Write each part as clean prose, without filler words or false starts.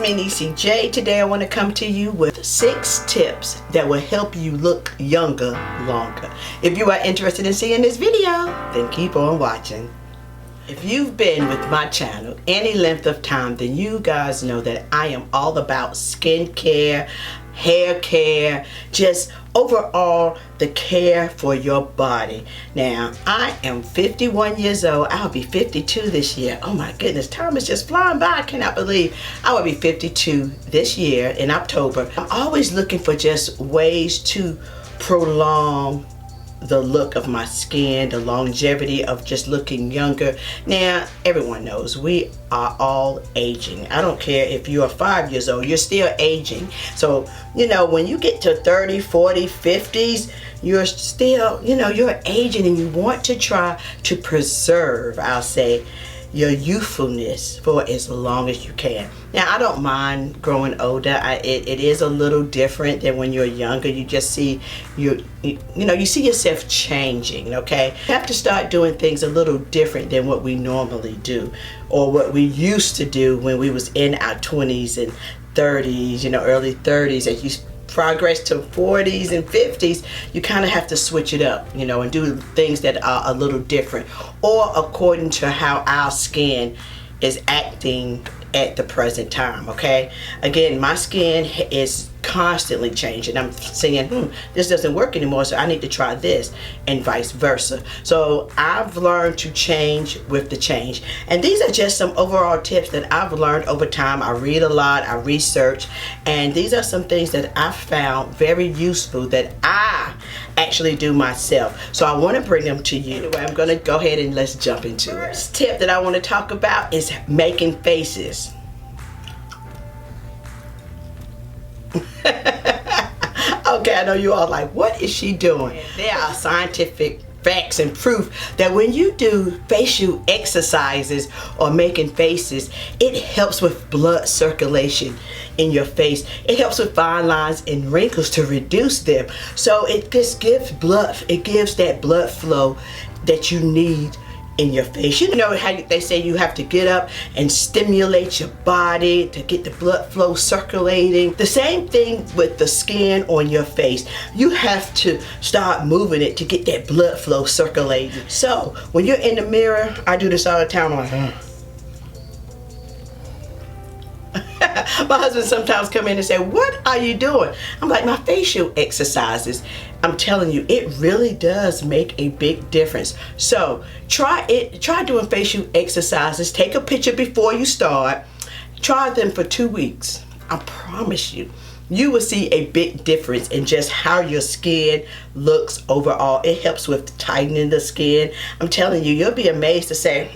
me, NeeCJae. Today I want to come to you with 6 tips that will help you look younger longer. If you are interested in seeing this video, then keep on watching. If you've been with my channel any length of time, then you guys know that I am all about skincare, hair care, just overall the care for your body. Now, I am 51 years old. I'll be 52 this year. Oh my goodness, time is just flying by. I cannot believe I will be 52 this year in October. I'm always looking for just ways to prolong the look of my skin, the longevity of just looking younger. Now, everyone knows we are all aging. I don't care if you are 5 years old, you're still aging. So, you know, when you get to 30, 40, 50s, you're still, you know, you're aging, and you want to try to preserve, I'll say, your youthfulness for as long as you can. Now, I don't mind growing older. It is a little different than when you're younger. You just see you see yourself changing. Okay, you have to start doing things a little different than what we normally do, or what we used to do when we was in our 20s and 30s. You know, early 30s. As you progress to 40s and 50s, you kind of have to switch it up, you know, and do things that are a little different, or according to how our skin is acting at the present time. Okay, again, my skin is constantly changing. I'm saying, this doesn't work anymore, so I need to try this, and vice versa. So I've learned to change with the change, and these are just some overall tips that I've learned over time. I read a lot, I research, and these are some things that I found very useful that I actually do myself. So I want to bring them to you. Anyway, I'm going to go ahead and let's jump into it. First tip that I want to talk about is making faces. Okay, I know you all like, what is she doing? There are scientific facts and proof that when you do facial exercises or making faces, it helps with blood circulation in your face. It helps with fine lines and wrinkles to reduce them. So it just gives that blood flow that you need in your face. You know how they say you have to get up and stimulate your body to get the blood flow circulating. The same thing with the skin on your face. You have to start moving it to get that blood flow circulating. So when you're in the mirror, I do this all the time. I'm like, my husband sometimes come in and say, what are you doing? I'm like, my facial exercises. I'm telling you, it really does make a big difference. So try it. Try doing facial exercises. Take a picture before you start. Try them for 2 weeks. I promise you, you will see a big difference in just how your skin looks overall. It helps with tightening the skin. I'm telling you, you'll be amazed to say,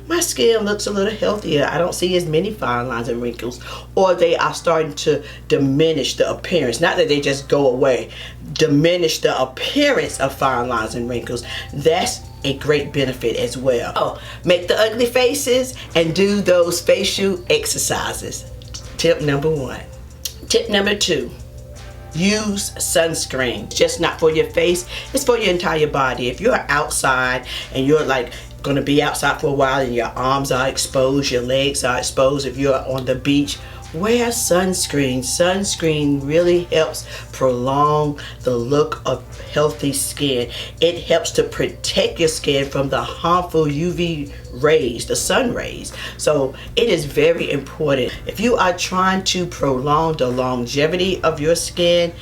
my skin looks a little healthier. I don't see as many fine lines and wrinkles, or they are starting to diminish the appearance. Not that they just go away, diminish the appearance of fine lines and wrinkles. That's a great benefit as well. Oh, make the ugly faces and do those facial exercises. Tip number 1. Tip number 2, use sunscreen. It's just not for your face, it's for your entire body. If you're outside and you're like gonna be outside for a while and your arms are exposed, your legs are exposed, if you're on the beach, wear sunscreen. Sunscreen really helps prolong the look of healthy skin. It helps to protect your skin from the harmful UV rays, the sun rays. So it is very important. If you are trying to prolong the longevity of your skin,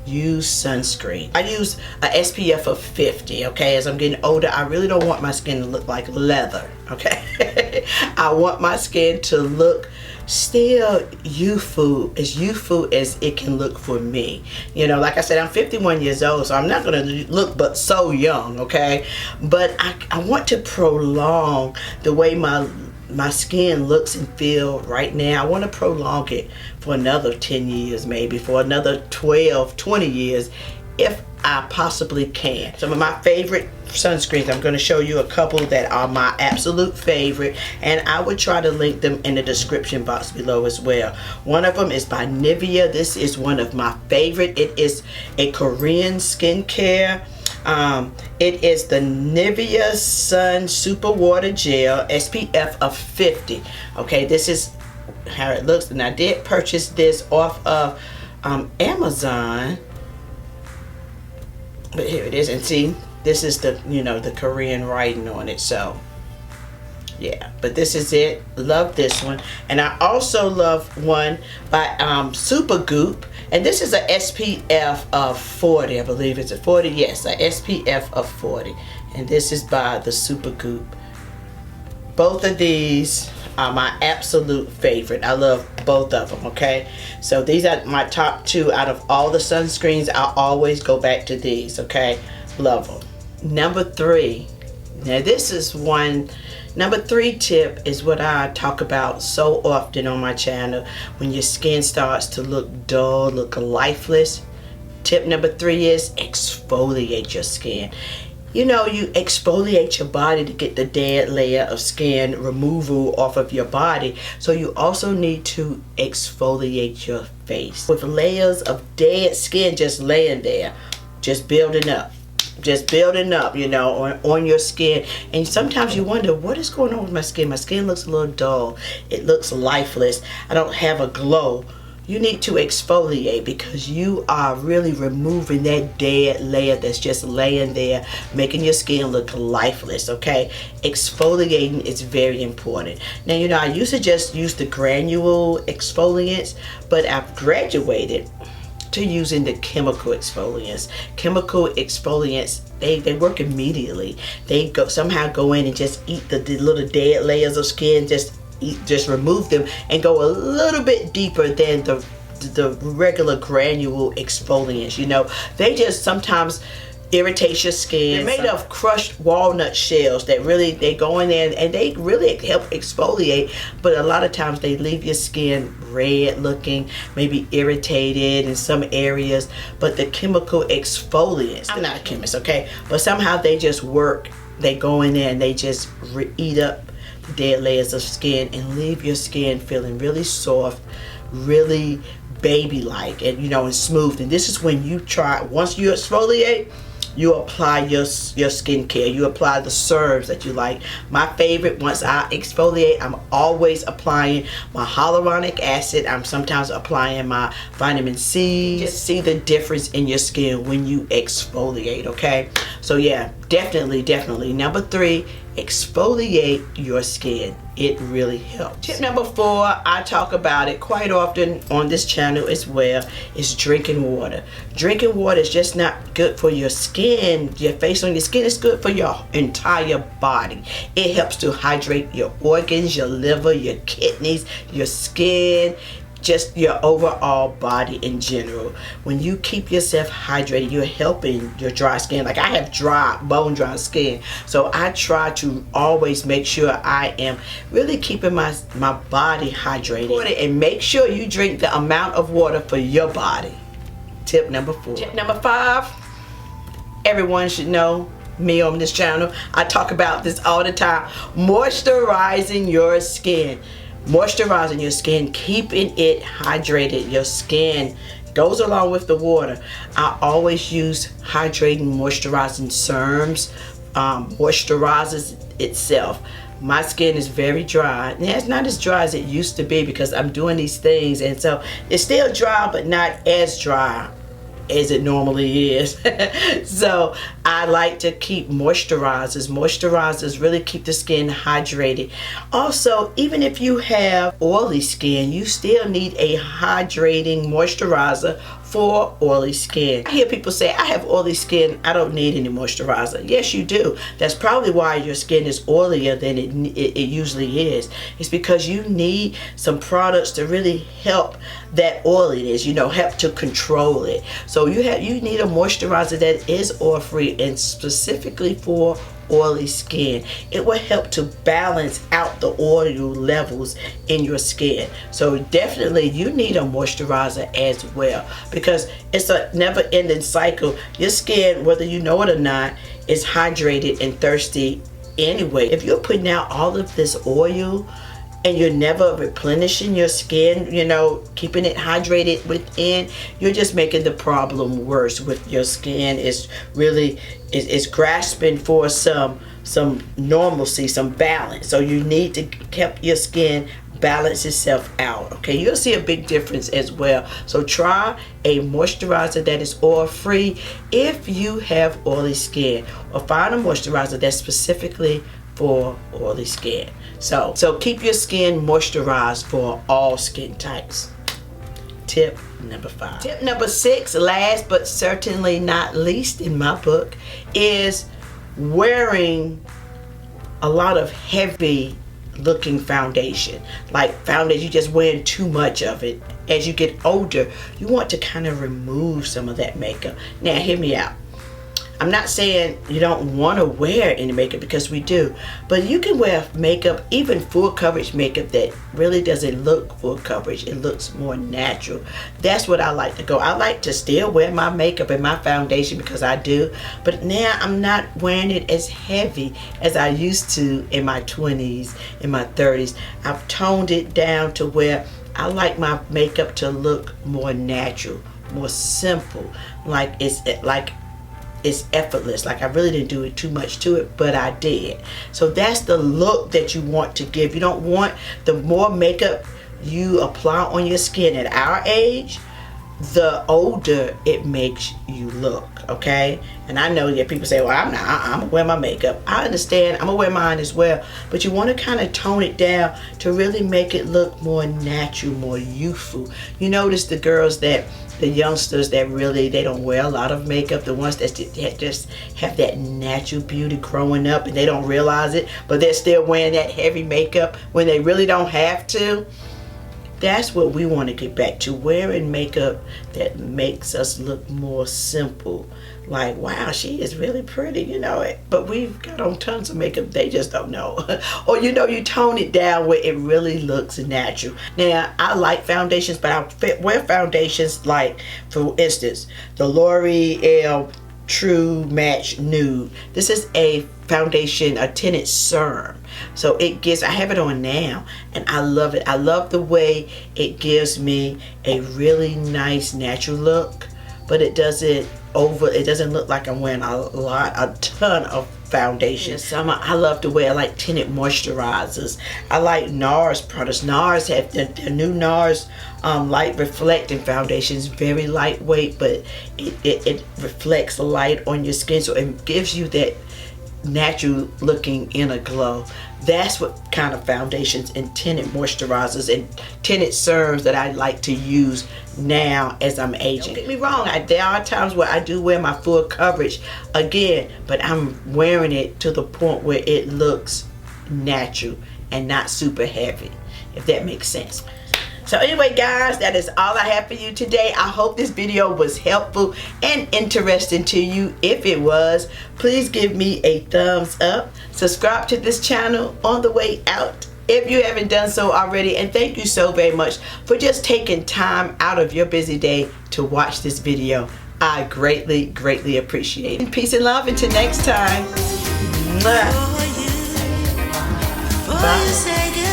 use sunscreen. I use a SPF of 50. Okay, as I'm getting older, I really don't want my skin to look like leather. Okay, I want my skin to look still youthful as it can look for me. You know, like I said, I'm 51 years old, so I'm not gonna look but so young. Okay, but I want to prolong the way my skin looks and feel right now. I want to prolong it for another 10 years, maybe for another 12, 20 years, if I possibly can. Some of my favorite sunscreens, I'm going to show you a couple that are my absolute favorite, and I would try to link them in the description box below as well. One of them is by Nivea. This is one of my favorite. It is a Korean skincare. It is the Nivea Sun Super Water Gel SPF of 50. Okay, this is how it looks. And I did purchase this off of Amazon, but here it is. And see, this is the, you know, the Korean writing on it. So yeah, but this is it. Love this one. And I also love one by Super Goop, and this is a SPF of 40. I believe it's a 40. Yes, a SPF of 40, and this is by the Super Goop. Both of these are my absolute favorite. I love both of them. Okay, so these are my top two out of all the sunscreens. I always go back to these. Okay, love them. Number 3. Now this is one. Number 3 tip is what I talk about so often on my channel. When your skin starts to look dull, look lifeless, tip number 3 is exfoliate your skin. You know, you exfoliate your body to get the dead layer of skin removal off of your body. So you also need to exfoliate your face with layers of dead skin just laying there, just building up. Just building up, you know, on your skin. And sometimes you wonder, what is going on with my skin? My skin looks a little dull. It looks lifeless. I don't have a glow. You need to exfoliate, because you are really removing that dead layer that's just laying there, making your skin look lifeless. Okay, exfoliating is very important. Now, you know, I used to just use the granule exfoliants, but I've graduated to using the chemical exfoliants. Chemical exfoliants, they work immediately. They somehow go in and just eat the little dead layers of skin, just remove them, and go a little bit deeper than the regular granule exfoliants. You know, they just sometimes irritate your skin. They're made of crushed walnut shells that really, they go in there and they really help exfoliate, but a lot of times they leave your skin red looking, maybe irritated in some areas. But the chemical exfoliants, I'm not a chemist, okay, but somehow they just work. They go in there and they just eat up the dead layers of skin and leave your skin feeling really soft, really baby-like, and you know, and smooth. And this is when you try, once you exfoliate, you apply your skincare. You apply the serums that you like. My favorite, once I exfoliate, I'm always applying my hyaluronic acid. I'm sometimes applying my vitamin C. Just see the difference in your skin when you exfoliate, okay? So yeah, definitely. Number 3, exfoliate your skin. It really helps. Tip number 4, I talk about it quite often on this channel as well, is drinking water. Drinking water is just not good for your skin, your face on your skin. It's good for your entire body. It helps to hydrate your organs, your liver, your kidneys, your skin, just your overall body in general. When you keep yourself hydrated, you're helping your dry skin. Like, I have dry, bone dry skin, so I try to always make sure I am really keeping my body hydrated. And make sure you drink the amount of water for your body. Tip number 4. Tip number 5, everyone should know me on this channel. I talk about this all the time. Moisturizing your skin. Moisturizing your skin, keeping it hydrated. Your skin goes along with the water. I always use hydrating, moisturizing serums, moisturizes itself. My skin is very dry. Now, it's not as dry as it used to be because I'm doing these things, and so it's still dry, but not as dry as it normally is. So I like to keep moisturizers. Moisturizers really keep the skin hydrated. Also, even if you have oily skin, you still need a hydrating moisturizer for oily skin. I hear people say, I have oily skin, I don't need any moisturizer. Yes, you do. That's probably why your skin is oilier than it usually is. It's because you need some products to really help that oiliness, you know, help to control it. So you need a moisturizer that is oil free and specifically for oily skin. It will help to balance out the oil levels in your skin. So definitely you need a moisturizer as well, because it's a never-ending cycle. Your skin, whether you know it or not, is hydrated and thirsty anyway. If you're putting out all of this oil and you're never replenishing your skin, you know, keeping it hydrated within, you're just making the problem worse with your skin. It's really, it's grasping for some normalcy, some balance. So you need to keep your skin balance itself out. Okay, you'll see a big difference as well. So try a moisturizer that is oil free if you have oily skin, or find a moisturizer that's specifically for oily skin. So keep your skin moisturized for all skin types. Tip number 5. Tip number 6, last but certainly not least in my book, is wearing a lot of heavy looking foundation. Like foundation, you just wearing too much of it. As you get older, you want to kind of remove some of that makeup. Now hear me out. I'm not saying you don't want to wear any makeup, because we do, but you can wear makeup, even full coverage makeup, that really doesn't look full coverage. It looks more natural. That's what I like to go. I like to still wear my makeup and my foundation, because I do, but now I'm not wearing it as heavy as I used to in my 20s, in my 30s. I've toned it down to where I like my makeup to look more natural, more simple, like it's effortless. Like I really didn't do it too much to it, but I did. So that's the look that you want to give. You don't want, the more makeup you apply on your skin at our age, the older it makes you look, okay? And I know that people say, well, I'm gonna wear my makeup. I understand, I'm gonna wear mine as well, but you want to kind of tone it down to really make it look more natural, more youthful. You notice the girls that, the youngsters that really, they don't wear a lot of makeup, the ones that just have that natural beauty growing up and they don't realize it, but they're still wearing that heavy makeup when they really don't have to. That's what we want to get back to, wearing makeup that makes us look more simple. Like, wow, she is really pretty, you know. But we've got on tons of makeup, they just don't know. Or, you know, you tone it down where it really looks natural. Now, I like foundations, but I wear foundations like, for instance, the L'Oreal True Match Nude. This is a foundation, a tinted serum. So it gives, I have it on now and I love it. I love the way it gives me a really nice natural look, but it doesn't look like I'm wearing a ton of foundation. In the summer, I love to wear like tinted moisturizers. I like NARS products. NARS have the new NARS light reflecting foundation. Is very lightweight, but it reflects the light on your skin, so it gives you that natural looking inner glow. That's what kind of foundations and tinted moisturizers and tinted serums that I like to use now as I'm aging. Don't get me wrong, there are times where I do wear my full coverage again, but I'm wearing it to the point where it looks natural and not super heavy, if that makes sense. So anyway, guys, that is all I have for you today. I hope this video was helpful and interesting to you. If it was, please give me a thumbs up. Subscribe to this channel on the way out if you haven't done so already. And thank you so very much for just taking time out of your busy day to watch this video. I greatly, greatly appreciate it. Peace and love until next time. Mwah. Bye.